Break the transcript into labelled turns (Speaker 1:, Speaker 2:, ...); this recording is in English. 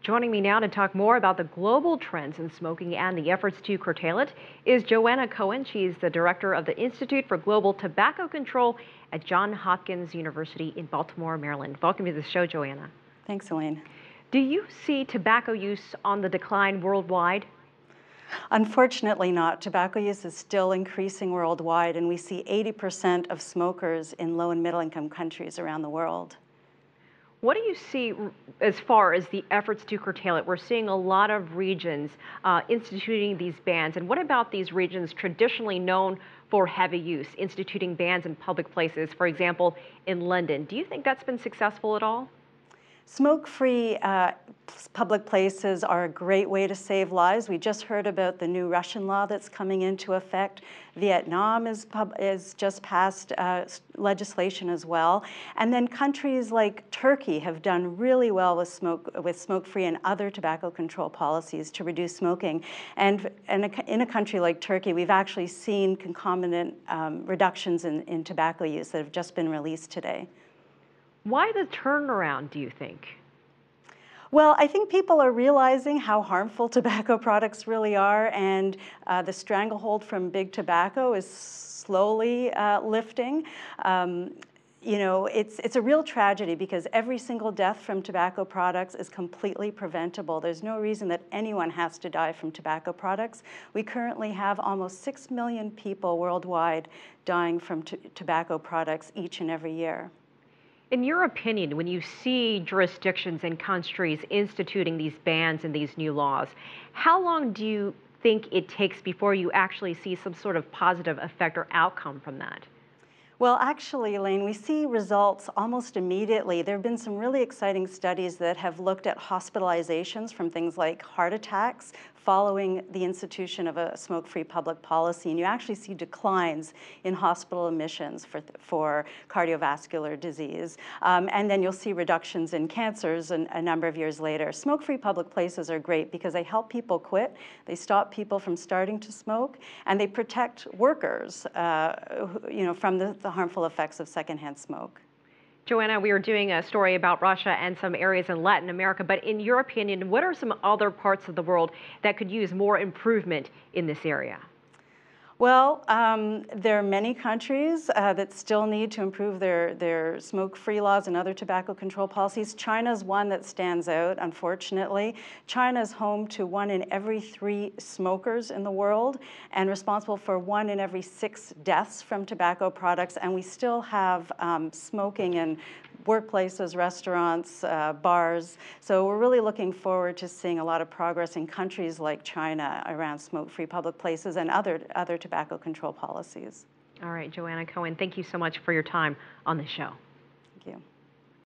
Speaker 1: Joining me now to talk more about the global trends in smoking and the efforts to curtail it is Joanna Cohen. She's the director of the Institute for Global Tobacco Control at Johns Hopkins University in Baltimore, Maryland. Welcome to the show, Joanna.
Speaker 2: Thanks, Elaine.
Speaker 1: Do you see tobacco use on the decline worldwide?
Speaker 2: Unfortunately not. Tobacco use is still increasing worldwide, and we see 80% of smokers in low and middle income countries around the world.
Speaker 1: What do you see as far as the efforts to curtail it? We're seeing a lot of regions instituting these bans. And what about these regions traditionally known for heavy use, instituting bans in public places, for example, in London? Do you think that's been successful at all?
Speaker 2: Smoke-free public places are a great way to save lives. We just heard about the new Russian law that's coming into effect. Vietnam is just passed legislation as well. And then countries like Turkey have done really well with smoke-free and other tobacco control policies to reduce smoking. And in a country like Turkey, we've actually seen concomitant reductions in tobacco use that have just been released today.
Speaker 1: Why the turnaround, do you think?
Speaker 2: Well, I think people are realizing how harmful tobacco products really are, and the stranglehold from big tobacco is slowly lifting. You know, it's a real tragedy because every single death from tobacco products is completely preventable. There's no reason that anyone has to die from tobacco products. We currently have almost 6 million people worldwide dying from tobacco products each and every year.
Speaker 1: In your opinion, when you see jurisdictions and countries instituting these bans and these new laws, how long do you think it takes before you actually see some sort of positive effect or outcome from that?
Speaker 2: Well, actually, Elaine, we see results almost immediately. There have been some really exciting studies that have looked at hospitalizations from things like heart attacks following the institution of a smoke-free public policy, and you actually see declines in hospital admissions for cardiovascular disease. And then you'll see reductions in cancers a number of years later. Smoke-free public places are great because they help people quit, they stop people from starting to smoke, and they protect workers from the harmful effects of secondhand smoke.
Speaker 1: Joanna, we were doing a story about Russia and some areas in Latin America, but in your opinion, what are some other parts of the world that could use more improvement in this area?
Speaker 2: Well, there are many countries that still need to improve their smoke-free laws and other tobacco control policies. China's one that stands out, unfortunately. China is home to 1 in every 3 smokers in the world and responsible for 1 in every 6 deaths from tobacco products, and we still have smoking in workplaces, restaurants, bars. So we're really looking forward to seeing a lot of progress in countries like China around smoke-free public places and other tobacco control policies.
Speaker 1: All right, Joanna Cohen, thank you so much for your time on the show.
Speaker 2: Thank you.